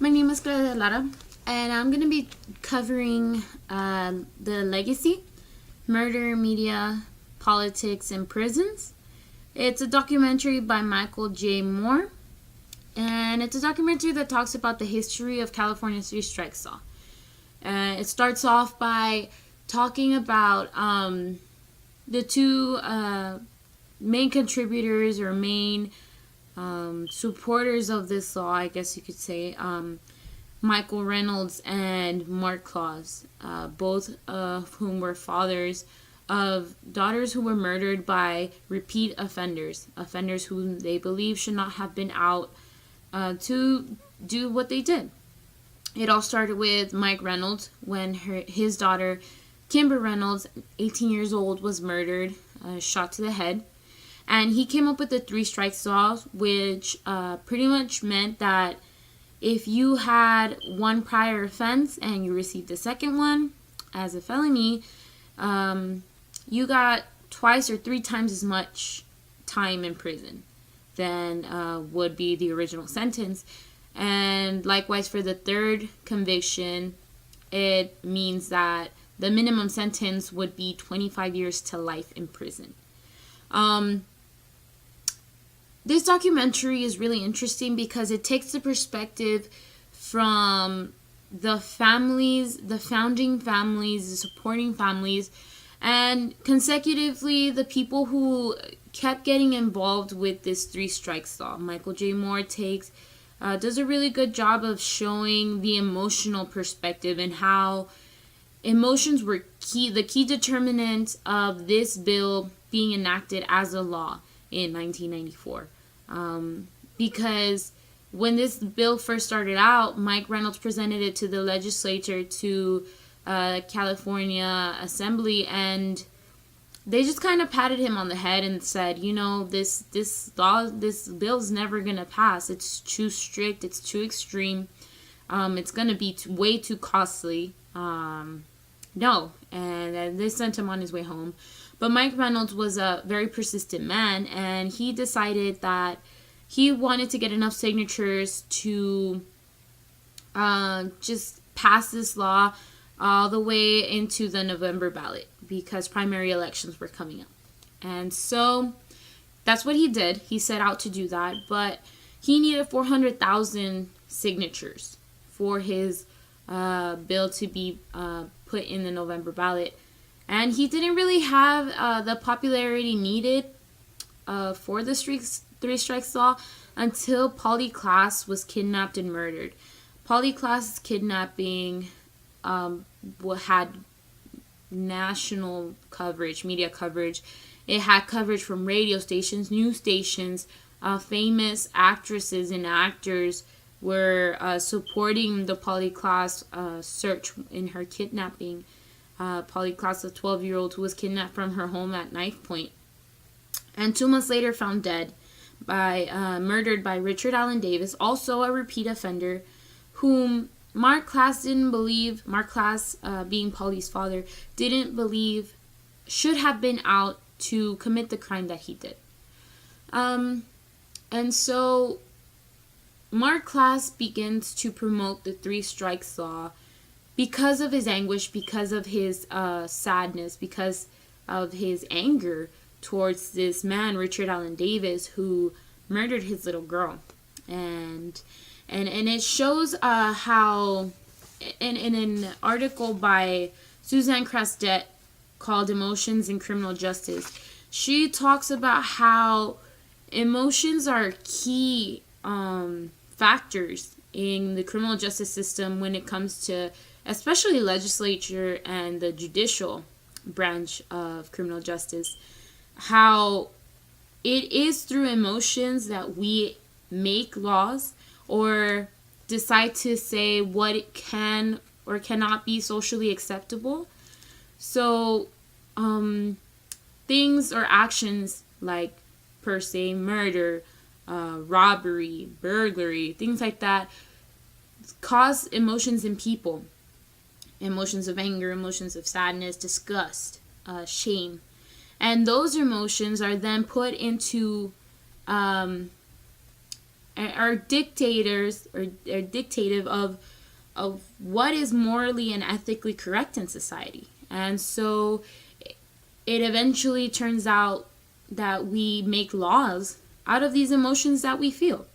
My name is Clara Lara, and I'm going to be covering the legacy, murder, media, politics, and prisons. It's a documentary by Michael J. Moore, and it's a documentary that talks about the history of California's three strikes law. It starts off by talking about the two main contributors or main supporters of this law, I guess you could say, Michael Reynolds and Mark Claus, both of whom were fathers of daughters who were murdered by repeat offenders whom they believe should not have been out to do what they did. It all started with Mike Reynolds when his daughter, Kimber Reynolds, 18 years old, was murdered, shot to the head. And he came up with the three strikes law, which pretty much meant that if you had one prior offense and you received the second one as a felony, you got twice or three times as much time in prison than would be the original sentence. And likewise for the third conviction, it means that the minimum sentence would be 25 years to life in prison. This documentary is really interesting because it takes the perspective from the families, the founding families, the supporting families, and consecutively the people who kept getting involved with this three strikes law. Michael J. Moore does a really good job of showing the emotional perspective and how emotions were the key determinant of this bill being enacted as a law in 1994. Because when this bill first started out, Mike Reynolds presented it to the legislature, to California Assembly, and they just kind of patted him on the head and said, this bill's never gonna pass. It's too strict. It's too extreme. It's gonna be way too costly. No, and they sent him on his way home. But Mike Reynolds was a very persistent man, and he decided that he wanted to get enough signatures to just pass this law all the way into the November ballot because primary elections were coming up. And so that's what he did. He set out to do that, but he needed 400,000 signatures for his bill to be put in the November ballot. And he didn't really have the popularity needed for the three strikes law until Polly Klaas was kidnapped and murdered. Polly Klaas's kidnapping had national coverage, media coverage. It had coverage from radio stations, news stations. Famous actresses and actors were supporting the Polly Klaas search in her kidnapping. Polly Klaas, a 12-year-old who was kidnapped from her home at knife point, and 2 months later found dead, murdered by Richard Allen Davis, also a repeat offender, whom Mark Klaas didn't believe. Mark Klaas, being Polly's father, didn't believe should have been out to commit the crime that he did. And so Mark Klaas begins to promote the three strikes law because of his anguish, because of his sadness, because of his anger towards this man, Richard Allen Davis, who murdered his little girl. And it shows how, in an article by Suzanne Crastet called Emotions in Criminal Justice, she talks about how emotions are key factors in the criminal justice system when it comes to especially legislature and the judicial branch of criminal justice. How it is through emotions that we make laws or decide to say what it can or cannot be socially acceptable. So things or actions like, per se, murder, robbery, burglary, things like that cause emotions in people. Emotions of anger, emotions of sadness, disgust, shame. And those emotions are then put into are dictators or are dictative of what is morally and ethically correct in society. And so it eventually turns out that we make laws out of these emotions that we feel.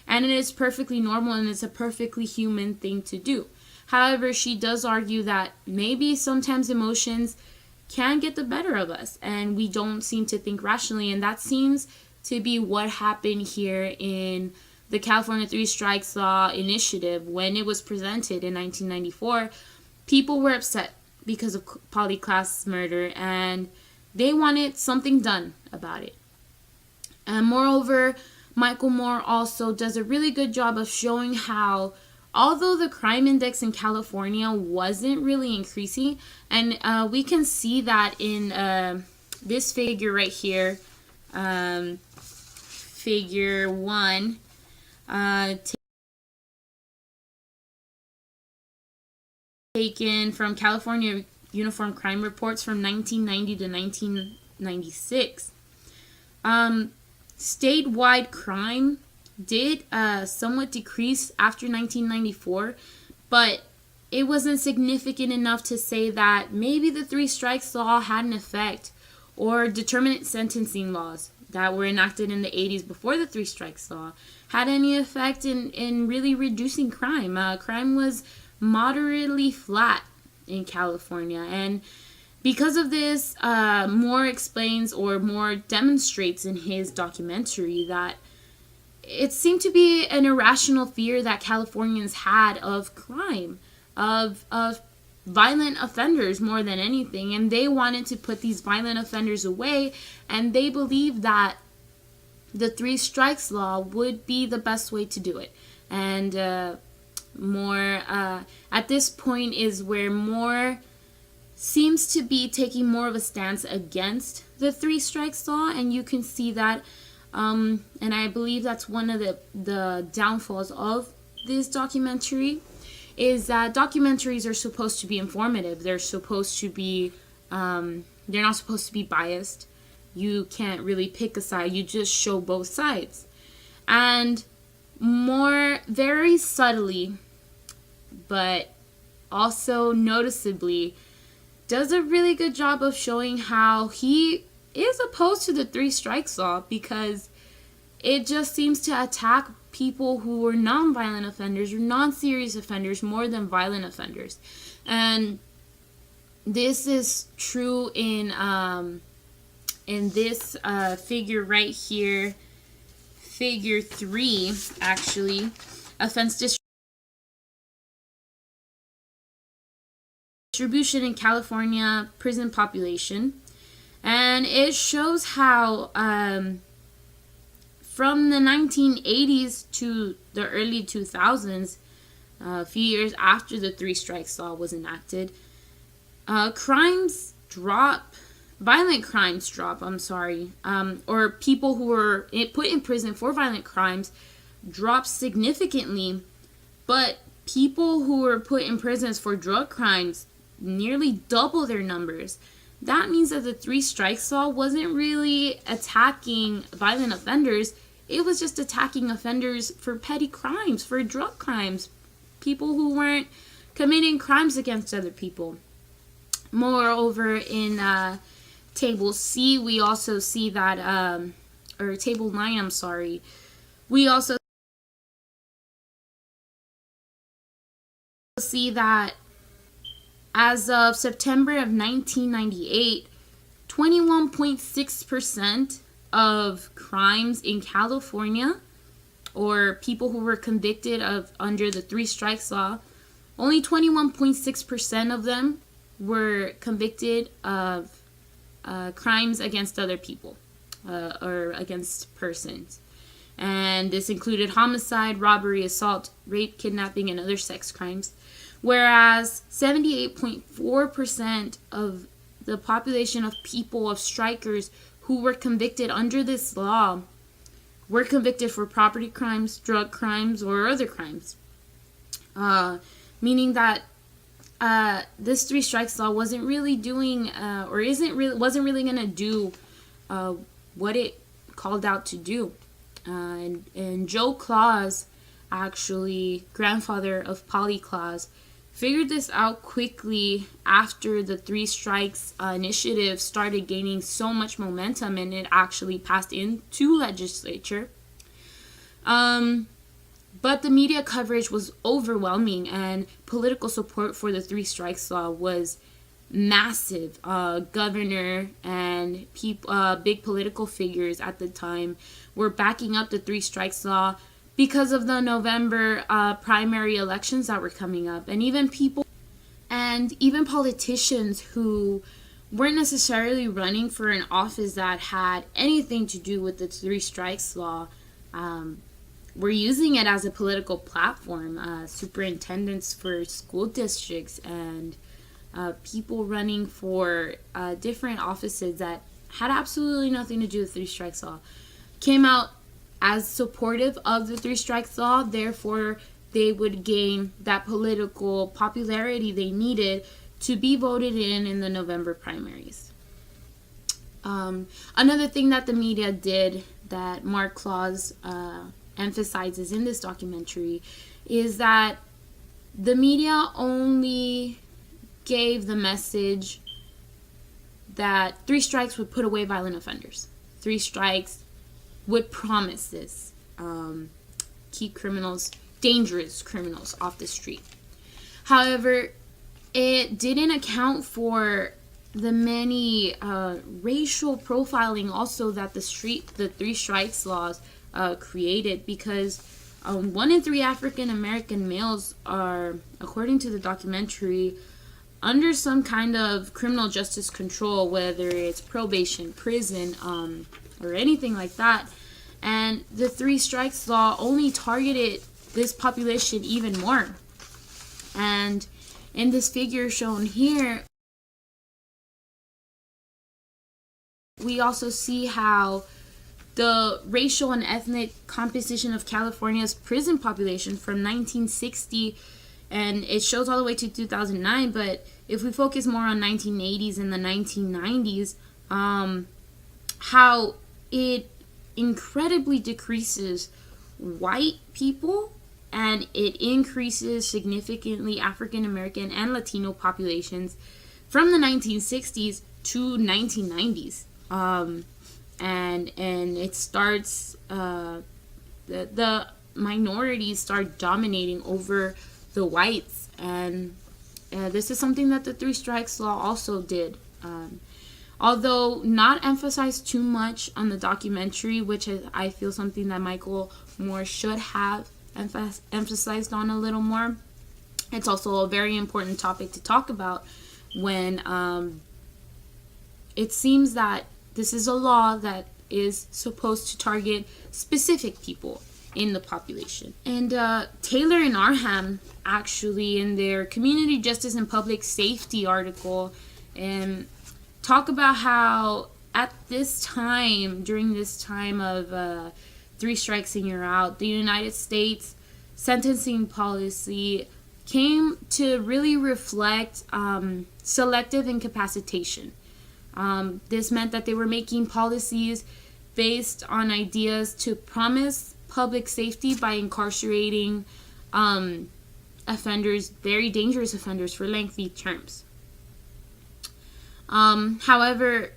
And it is perfectly normal and it's a perfectly human thing to do. However, she does argue that maybe sometimes emotions can get the better of us and we don't seem to think rationally. And that seems to be what happened here in the California Three Strikes Law initiative. When it was presented in 1994, people were upset because of Polly Klaas's murder and they wanted something done about it. And moreover, Michael Moore also does a really good job of showing how, although the crime index in California wasn't really increasing, and we can see that in this figure right here, figure 1, taken from California Uniform Crime Reports from 1990 to 1996. Statewide crime did somewhat decrease after 1994, but it wasn't significant enough to say that maybe the Three Strikes Law had an effect, or determinate sentencing laws that were enacted in the 80s before the Three Strikes Law had any effect in really reducing crime. Crime was moderately flat in California, and because of this, Moore explains, or Moore demonstrates in his documentary, that it seemed to be an irrational fear that Californians had of crime, of violent offenders more than anything, and they wanted to put these violent offenders away, and they believed that the Three Strikes Law would be the best way to do it. And Moore, at this point, is where Moore seems to be taking more of a stance against the Three Strikes Law, and you can see that, and I believe that's one of the downfalls of this documentary, is that documentaries are supposed to be informative. They're supposed to be, they're not supposed to be biased. You can't really pick a side. You just show both sides. And Moore, very subtly, but also noticeably, does a really good job of showing how he is opposed to the Three Strikes Law, because it just seems to attack people who are non-violent offenders or non-serious offenders more than violent offenders. And this is true in this figure right here, figure 3, actually, offense distribution in California prison population. And it shows how from the 1980s to the early 2000s, a few years after the Three Strikes Law was enacted, crimes drop, violent crimes drop, or people who were put in prison for violent crimes drop significantly, but people who were put in prisons for drug crimes nearly double their numbers. That means that the Three Strikes Law wasn't really attacking violent offenders. It was just attacking offenders for petty crimes, for drug crimes, people who weren't committing crimes against other people. Moreover, in Table C, we also see that, or Table 9, we also see that as of September of 1998, 21.6% of crimes in California, or people who were convicted of under the Three Strikes Law, only 21.6% of them were convicted of crimes against other people or against persons. And this included homicide, robbery, assault, rape, kidnapping, and other sex crimes. Whereas 78.4% of the population of people, of strikers who were convicted under this law, were convicted for property crimes, drug crimes, or other crimes. Meaning that this Three Strikes Law wasn't really doing, wasn't really going to do what it called out to do. And Joe Claus, actually grandfather of Polly Claus, figured this out quickly after the Three Strikes initiative started gaining so much momentum, and it actually passed into legislature. But the media coverage was overwhelming, and political support for the Three Strikes Law was massive. Governor and big political figures at the time were backing up the Three Strikes Law because of the November primary elections that were coming up. And even politicians who weren't necessarily running for an office that had anything to do with the Three Strikes Law were using it as a political platform. Superintendents for school districts and people running for different offices that had absolutely nothing to do with Three Strikes Law came out as supportive of the Three Strikes Law. Therefore, they would gain that political popularity they needed to be voted in the November primaries. Another thing that the media did that Mark Claus emphasizes in this documentary is that the media only gave the message that Three Strikes would put away violent offenders. Three Strikes would promise this, keep dangerous criminals off the street. However, it didn't account for the many racial profiling also that the Three Strikes laws created, because 1 in 3 African American males are, according to the documentary, under some kind of criminal justice control, whether it's probation, prison, or anything like that. And the Three Strikes Law only targeted this population even more. And in this figure shown here, we also see how the racial and ethnic composition of California's prison population from 1960, and it shows all the way to 2009, but if we focus more on 1980s and the 1990s, how it incredibly decreases white people and it increases significantly African American and Latino populations from the 1960s to 1990s. And it starts, the minorities start dominating over the whites, and this is something that the Three Strikes Law also did. Although not emphasized too much on the documentary, which I feel something that Michael Moore should have emphasized on a little more, it's also a very important topic to talk about when it seems that this is a law that is supposed to target specific people in the population. And Taylor and Arham, actually, in their Community Justice and Public Safety article, talk about how at this time, during this time of Three Strikes and You're Out, the United States sentencing policy came to really reflect selective incapacitation. This meant that they were making policies based on ideas to promise public safety by incarcerating offenders, very dangerous offenders, for lengthy terms. However,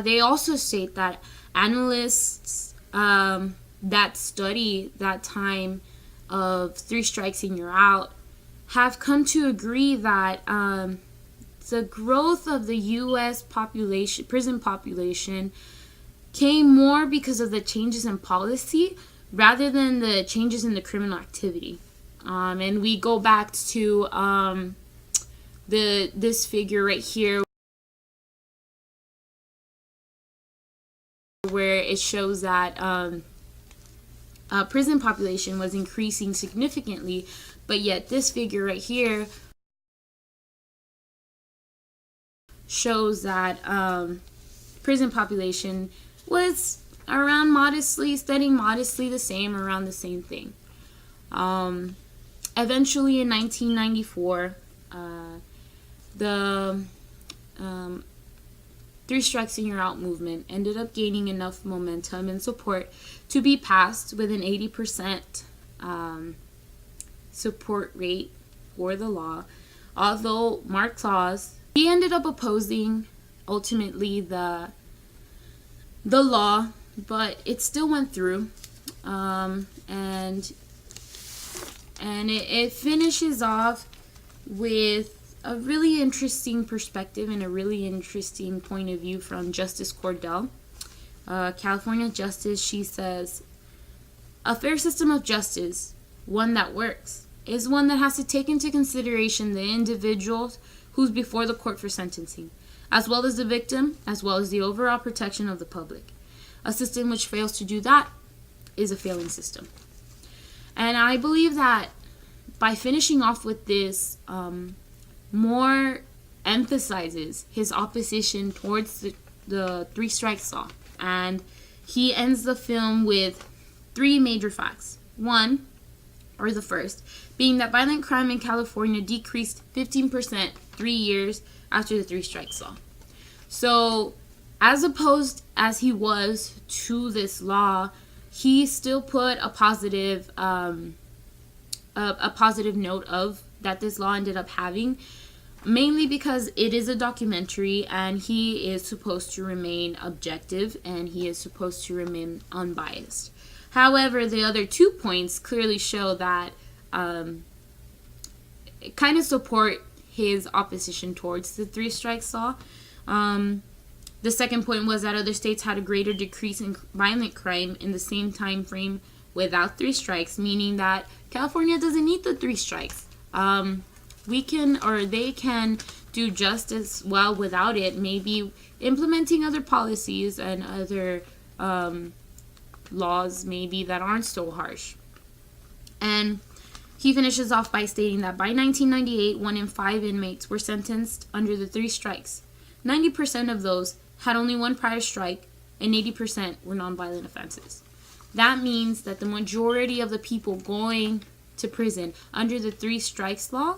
they also state that analysts that study that time of Three Strikes and You're Out have come to agree that the growth of the U.S. population, prison population, came more because of the changes in policy rather than the changes in the criminal activity. And we go back to this figure right here, where it shows that prison population was increasing significantly, but yet this figure right here shows that prison population was around studying modestly the same, around the same thing. Eventually in 1994, Three Strikes and You're Out movement ended up gaining enough momentum and support to be passed with an 80% support rate for the law. Although Mark Claus, he ended up opposing ultimately the law, but it still went through, and it finishes off with a really interesting perspective and a really interesting point of view from Justice Cordell, California Justice. She says, "A fair system of justice, one that works, is one that has to take into consideration the individual who's before the court for sentencing, as well as the victim, as well as the overall protection of the public. A system which fails to do that is a failing system." And I believe that by finishing off with this, more emphasizes his opposition towards the Three Strikes law. And he ends the film with 3 major facts. One, or the first, being that violent crime in California decreased 15% 3 years after the Three Strikes law. So, as opposed as he was to this law, he still put a positive note of that this law ended up having, mainly because it is a documentary and he is supposed to remain objective and he is supposed to remain unbiased. However, the other 2 points clearly show that kind of support his opposition towards the Three Strikes law. The second point was that other states had a greater decrease in violent crime in the same time frame without 3 strikes, meaning that California doesn't need the 3 strikes. They can do just as well without it, maybe implementing other policies and other laws maybe that aren't so harsh. And he finishes off by stating that by 1998, 1 in 5 inmates were sentenced under the 3 strikes. 90% of those had only 1 prior strike, and 80% were nonviolent offenses. That means that the majority of the people going to prison under the 3 strikes law,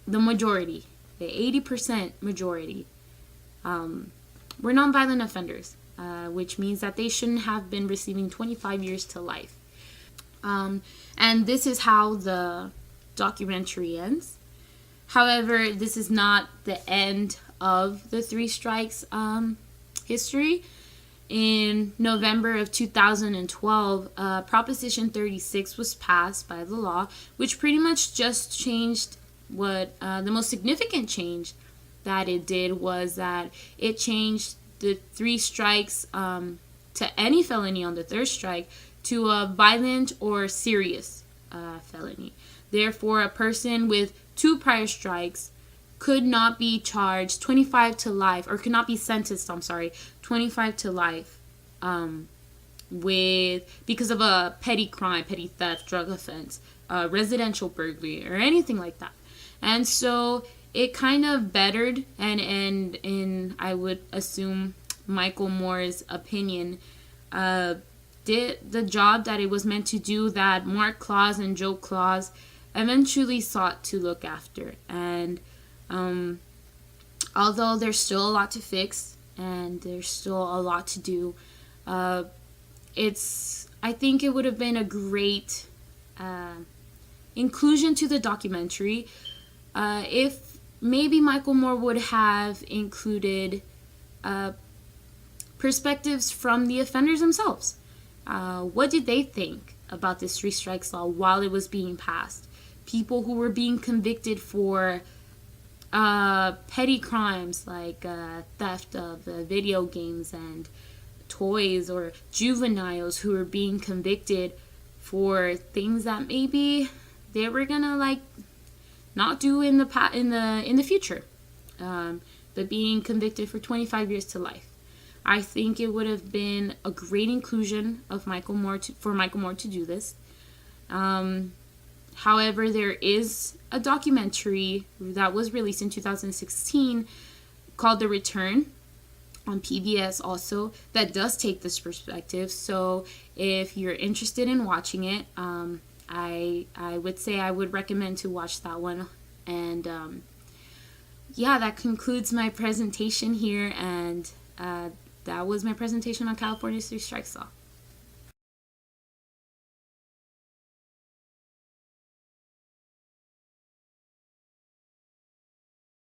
the 80% majority, were nonviolent offenders, which means that they shouldn't have been receiving 25 years to life. And this is how the documentary ends. However, this is not the end of the 3 strikes history. In November of 2012, Proposition 36 was passed by the law, which pretty much just changed what the most significant change that it did was that it changed the 3 strikes to any felony on the 3rd strike to a violent or serious felony. Therefore, a person with 2 prior strikes could not be charged 25 to life, or could not be sentenced, 25 to life because of a petty crime, petty theft, drug offense, residential burglary, or anything like that. And so it kind of bettered, and in I would assume Michael Moore's opinion, did the job that it was meant to do, that Mark Claus and Joe Claus eventually sought to look after. And although there's still a lot to fix and there's still a lot to do, I think it would have been a great inclusion to the documentary if maybe Michael Moore would have included perspectives from the offenders themselves. What did they think about this 3 strikes law while it was being passed? People who were being convicted for petty crimes like theft of video games and toys, or juveniles who were being convicted for things that maybe they were gonna not do in the future, but being convicted for 25 years to life. I think it would have been a great inclusion of Michael Moore to do this. However, there is a documentary that was released in 2016 called The Return on PBS also that does take this perspective. So if you're interested in watching it, I would say I would recommend to watch that one. And yeah, that concludes my presentation here, and that was my presentation on California's three strikes law.